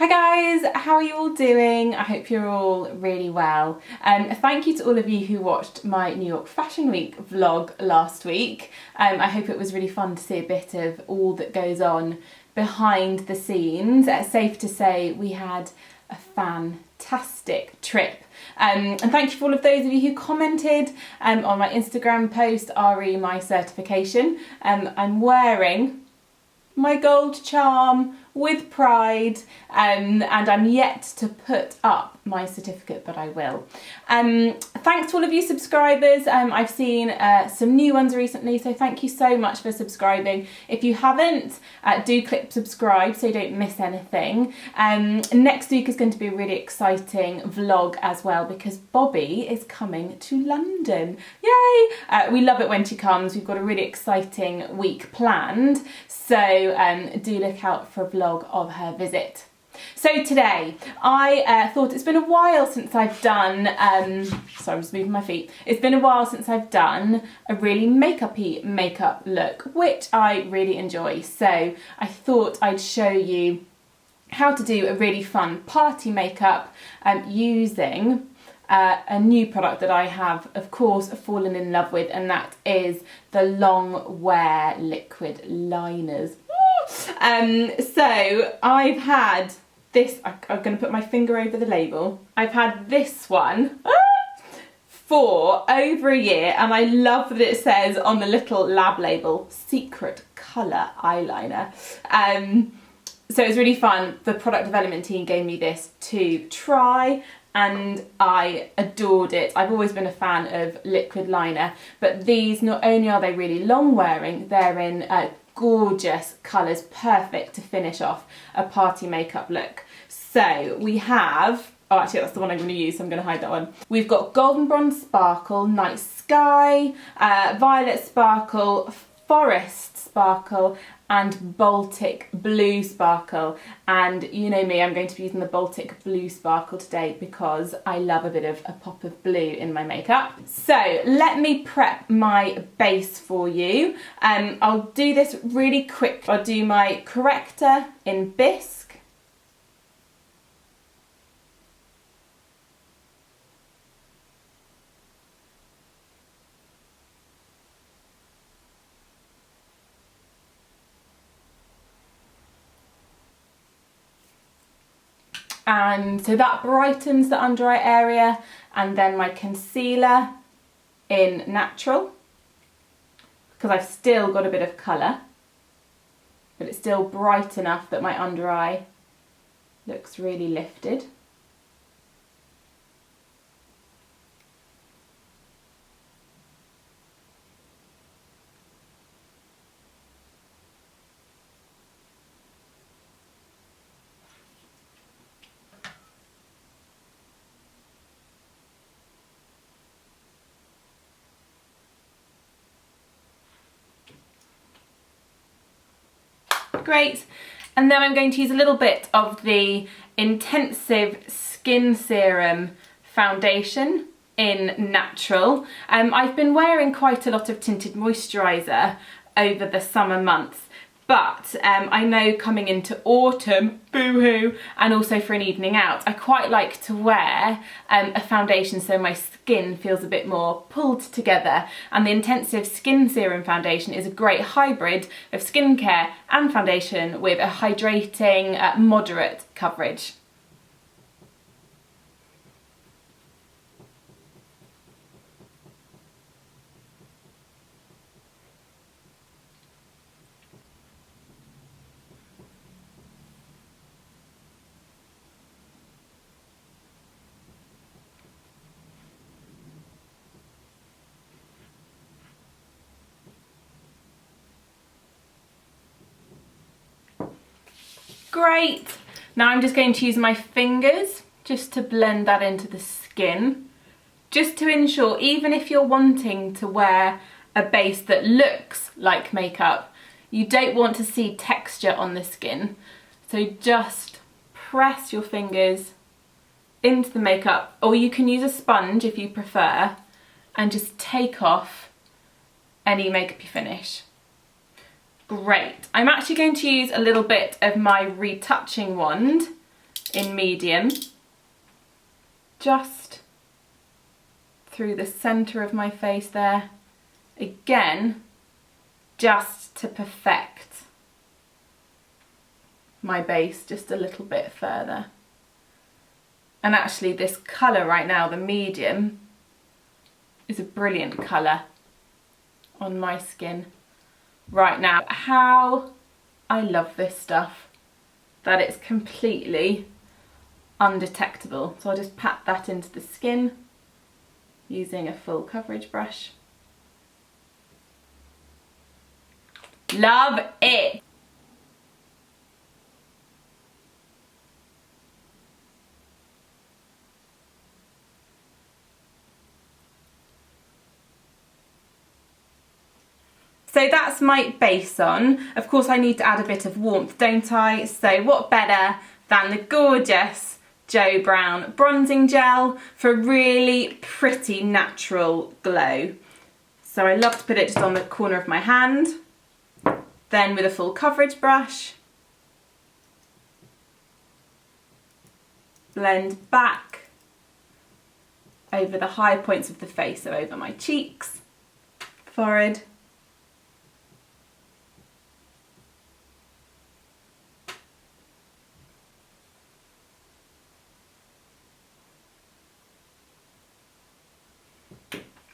Hi guys, how are you all doing? I hope you're all really well. Thank you to all of you who watched my New York Fashion Week vlog last week. I hope it was really fun to see a bit of all that goes on behind the scenes. Safe to say we had a fantastic trip. And thank you for all of those of you who commented on my Instagram post, RE My Certification. I'm wearing my gold charm with pride, and I'm yet to put up my certificate, but I will. Thanks to all of you subscribers. I've seen some new ones recently, so thank you so much for subscribing. If you haven't, do click subscribe so you don't miss anything. Next week is going to be a really exciting vlog as well because Bobby is coming to London. Yay! We love it when she comes. We've got a really exciting week planned, so do look out for a vlog of her visit. So today, I thought it's been a while since I've done, sorry I'm just moving my feet, it's been a while since I've done a really makeup-y makeup look, which I really enjoy. So I thought I'd show you how to do a really fun party makeup using a new product that I have, of course, fallen in love with, and that is the Long Wear liquid liners. So I've had this, I'm going to put my finger over the label. I've had this one for over a year, and I love that it says on the little lab label, secret colour eyeliner. So it's really fun. The product development team gave me this to try, and I adored it. I've always been a fan of liquid liner, but these, not only are they really long wearing, they're in gorgeous colours, perfect to finish off a party makeup look. So we have, oh actually that's the one I'm going to use, so I'm going to hide that one. We've got Golden Bronze Sparkle, Night Sky, Violet Sparkle, Forest Sparkle, and Baltic Blue Sparkle. And you know me, I'm going to be using the Baltic Blue Sparkle today because I love a bit of a pop of blue in my makeup. So let me prep my base for you. I'll do this really quick. I'll do my corrector in Bisque. And so that brightens the under eye area, and then my concealer in Natural, because I've still got a bit of colour, but it's still bright enough that my under eye looks really lifted. Great. And then I'm going to use a little bit of the Intensive Skin Serum foundation in Natural. I've been wearing quite a lot of tinted moisturiser over the summer months, but I know coming into autumn, boo-hoo, and also for an evening out, I quite like to wear a foundation so my skin feels a bit more pulled together. And the Intensive Skin Serum foundation is a great hybrid of skincare and foundation with a hydrating, moderate coverage. Great. Now I'm just going to use my fingers just to blend that into the skin, just to ensure, even if you're wanting to wear a base that looks like makeup, you don't want to see texture on the skin. So just press your fingers into the makeup, or you can use a sponge if you prefer, and just take off any makeup you finish. Great. I'm actually going to use a little bit of my retouching wand in medium, just through the centre of my face there. Again, just to perfect my base just a little bit further. And actually this colour right now, the medium, is a brilliant colour on my skin right now. How I love this stuff, that it's completely undetectable. So I'll just pat that into the skin using a full coverage brush. Love it! So that's my base on. Of course I need to add a bit of warmth, don't I? So what better than the gorgeous Jo Brown bronzing gel for a really pretty natural glow. So I love to put it just on the corner of my hand, then with a full coverage brush, blend back over the high points of the face, so over my cheeks, forehead,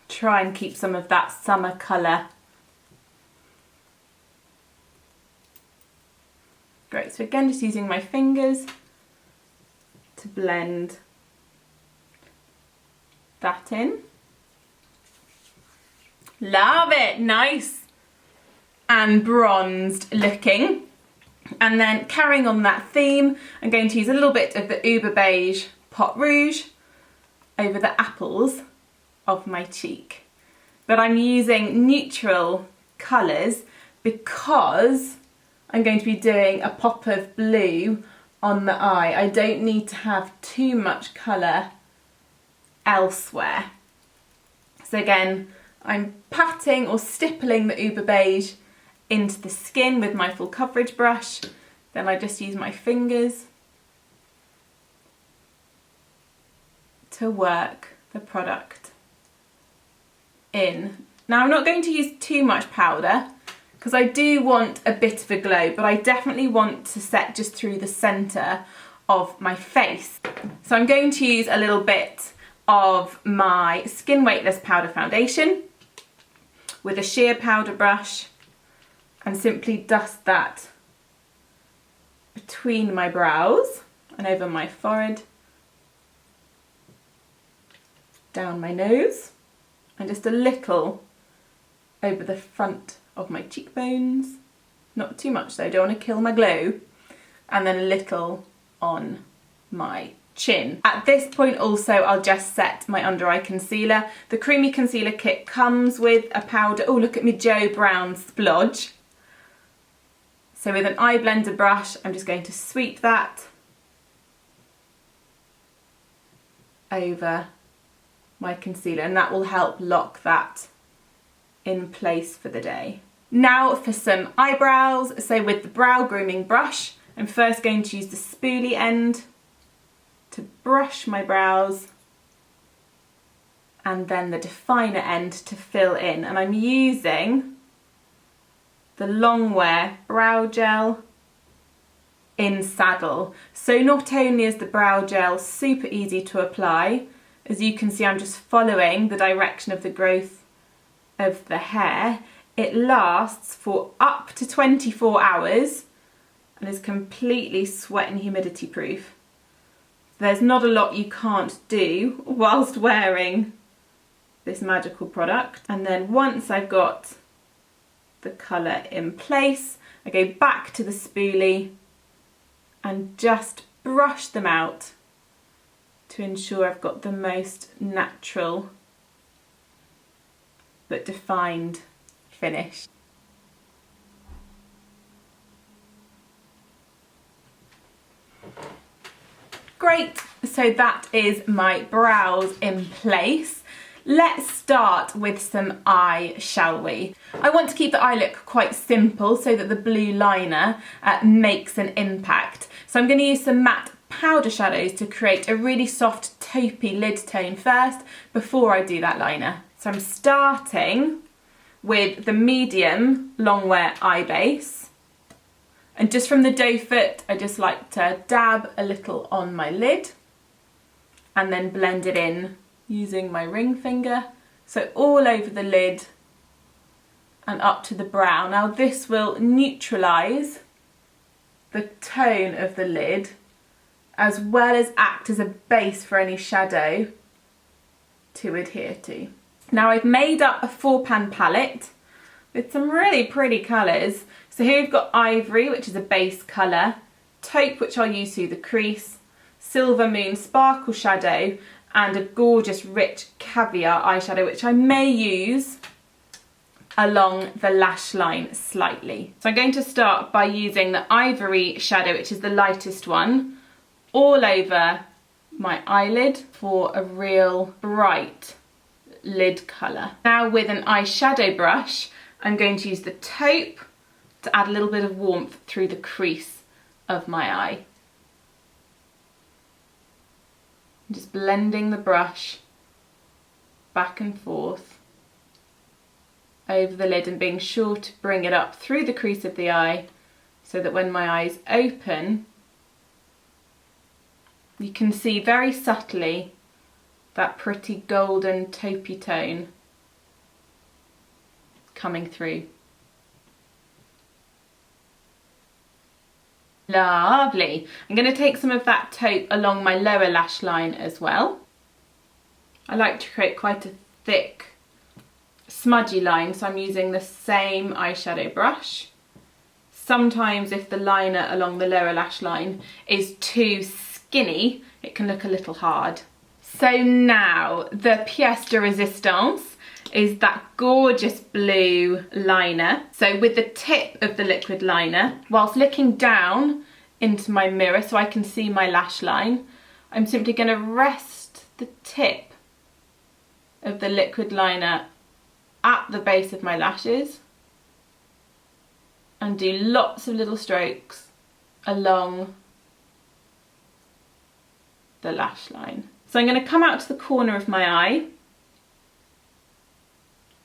try and keep some of that summer colour. Great, so again just using my fingers to blend that in. Love it, nice and bronzed looking. And then carrying on that theme, I'm going to use a little bit of the Uber Beige Pot Rouge over the apples of my cheek. But I'm using neutral colours because I'm going to be doing a pop of blue on the eye. I don't need to have too much colour elsewhere. So again, I'm patting or stippling the Uber Beige into the skin with my full coverage brush. Then I just use my fingers to work the product in. Now I'm not going to use too much powder because I do want a bit of a glow, but I definitely want to set just through the centre of my face. So I'm going to use a little bit of my Skin Weightless Powder Foundation with a sheer powder brush and simply dust that between my brows and over my forehead, down my nose, and just a little over the front of my cheekbones. Not too much though, don't want to kill my glow. And then a little on my chin. At this point also I'll just set my under eye concealer. The Creamy Concealer Kit comes with a powder. Oh, look at me Jo Brown splodge. So with an eye blender brush I'm just going to sweep that over my concealer, and that will help lock that in place for the day. Now for some eyebrows. So with the brow grooming brush, I'm first going to use the spoolie end to brush my brows and then the definer end to fill in. And I'm using the Longwear Brow Gel in Saddle. So not only is the brow gel super easy to apply, as you can see I'm just following the direction of the growth of the hair, it lasts for up to 24 hours and is completely sweat and humidity proof. There's not a lot you can't do whilst wearing this magical product. And then once I've got the colour in place, I go back to the spoolie and just brush them out to ensure I've got the most natural but defined finish. Great, so that is my brows in place. Let's start with some eye, shall we? I want to keep the eye look quite simple so that the blue liner makes an impact. So I'm going to use some matte powder shadows to create a really soft taupey lid tone first before I do that liner. So I'm starting with the medium Longwear eye base, and just from the doe foot I just like to dab a little on my lid and then blend it in using my ring finger, so all over the lid and up to the brow. Now this will neutralise the tone of the lid as well as act as a base for any shadow to adhere to. Now I've made up a 4-pan palette with some really pretty colours. So here we've got ivory, which is a base colour, taupe, which I'll use through the crease, silver moon sparkle shadow, and a gorgeous rich caviar eyeshadow, which I may use along the lash line slightly. So I'm going to start by using the ivory shadow, which is the lightest one, all over my eyelid for a real bright lid colour. Now with an eyeshadow brush, I'm going to use the taupe to add a little bit of warmth through the crease of my eye. I'm just blending the brush back and forth over the lid and being sure to bring it up through the crease of the eye so that when my eyes open, you can see very subtly that pretty golden taupey tone coming through. Lovely. I'm going to take some of that taupe along my lower lash line as well. I like to create quite a thick smudgy line, so I'm using the same eyeshadow brush. Sometimes if the liner along the lower lash line is too skinny, it can look a little hard. So now the pièce de résistance is that gorgeous blue liner. So with the tip of the liquid liner, whilst looking down into my mirror so I can see my lash line, I'm simply going to rest the tip of the liquid liner at the base of my lashes and do lots of little strokes along the lash line. So I'm going to come out to the corner of my eye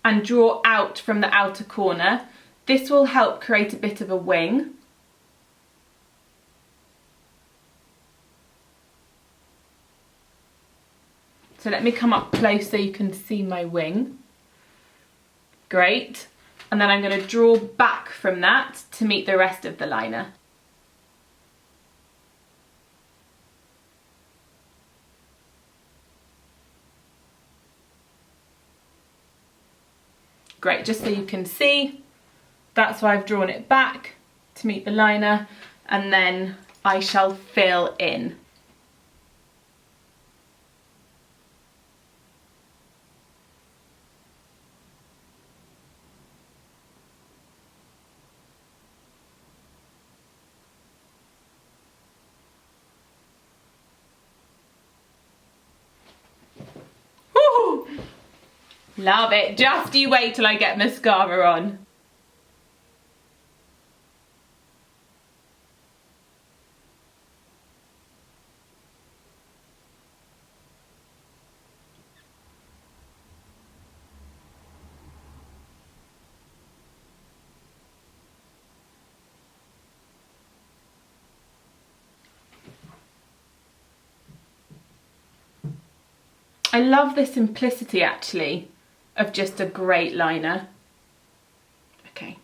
and draw out from the outer corner. This will help create a bit of a wing. So let me come up close so you can see my wing. Great. And then I'm going to draw back from that to meet the rest of the liner. Great, just so you can see, that's why I've drawn it back to meet the liner, and then I shall fill in. Woo! Love it. Just you wait till I get mascara on. I love the simplicity actually of just a great liner. Okay.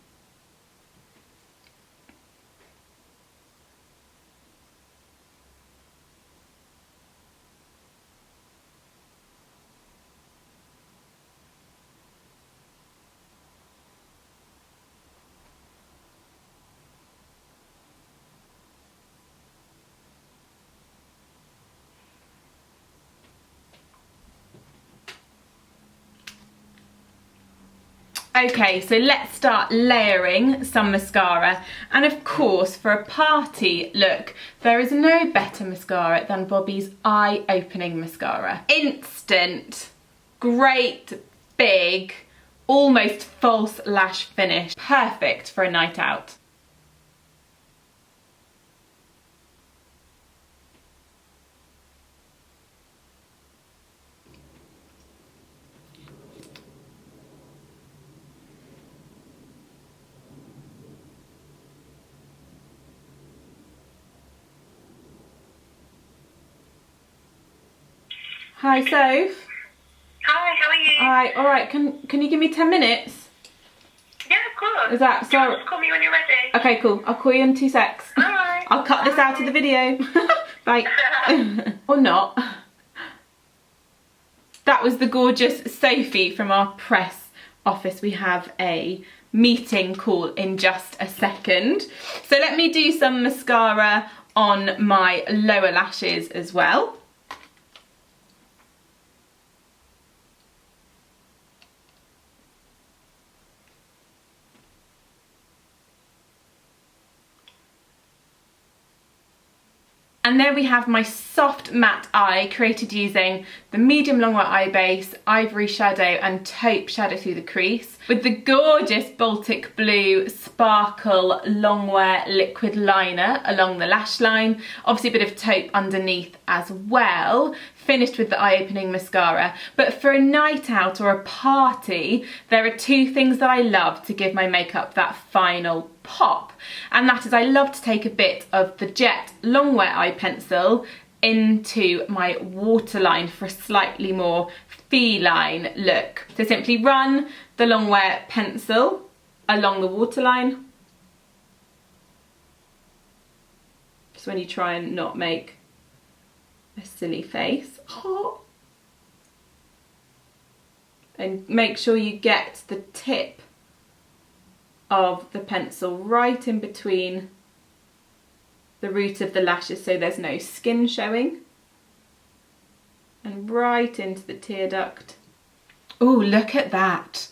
Okay, so let's start layering some mascara. And of course, for a party look, there is no better mascara than Bobbi's Eye Opening Mascara. Instant, great, big, almost false lash finish. Perfect for a night out. Hi, Soph. Hi, how are you? Hi, alright, can you give me 10 minutes? Yeah, of course. Is that so? Just call me when you're ready. Okay, cool. I'll call you in 2 secs. Alright. I'll cut this out of the video. Bye. Or not. That was the gorgeous Sophie from our press office. We have a meeting call in just a second. So let me do some mascara on my lower lashes as well. And there we have my soft matte eye created using the medium longwear eye base, ivory shadow and taupe shadow through the crease with the gorgeous Baltic Blue Sparkle Longwear liquid liner along the lash line. Obviously a bit of taupe underneath as well, finished with the eye-opening mascara. But for a night out or a party, there are 2 things that I love to give my makeup that final pop, and that is I love to take a bit of the Jet Longwear eye pencil into my waterline for a slightly more feline look. So simply run the Longwear pencil along the waterline, just when you try and not make a silly face. And make sure you get the tip of the pencil right in between the root of the lashes so there's no skin showing, and right into the tear duct. Oh, look at that.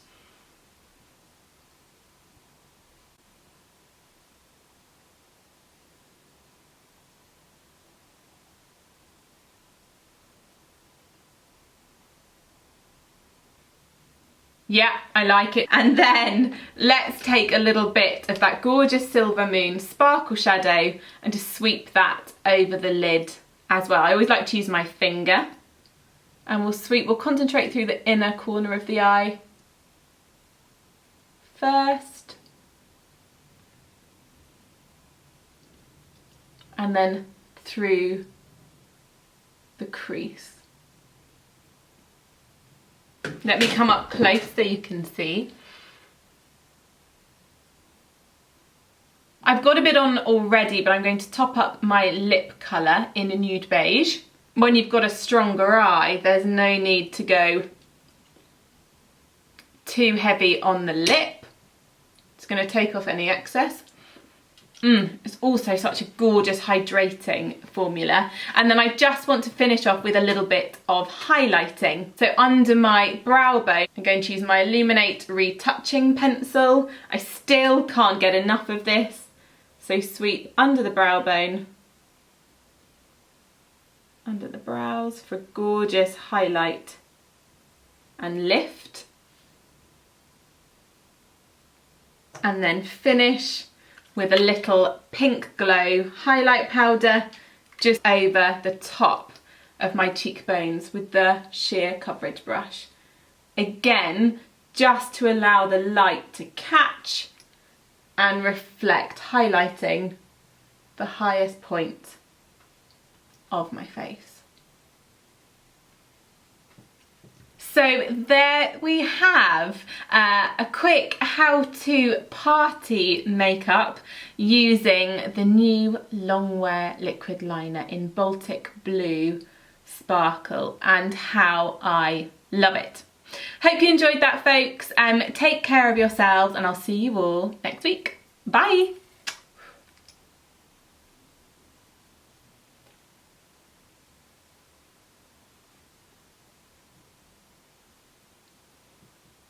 Yeah, I like it. And then let's take a little bit of that gorgeous Silver Moon Sparkle shadow and just sweep that over the lid as well. I always like to use my finger, and we'll concentrate through the inner corner of the eye first, and then through the crease. Let me come up close so you can see. I've got a bit on already, but I'm going to top up my lip colour in a nude beige. When you've got a stronger eye, there's no need to go too heavy on the lip. It's going to take off any excess. It's also such a gorgeous hydrating formula. And then I just want to finish off with a little bit of highlighting. So under my brow bone, I'm going to use my Illuminate Retouching Pencil. I still can't get enough of this. So sweep under the brow bone, under the brows for gorgeous highlight and lift. And then finish with a little Pink Glow highlight powder just over the top of my cheekbones with the sheer coverage brush. Again, just to allow the light to catch and reflect, highlighting the highest point of my face. So there we have a quick how-to party makeup using the new Longwear liquid liner in Baltic Blue Sparkle, and how I love it. Hope you enjoyed that, folks. Take care of yourselves, and I'll see you all next week. Bye.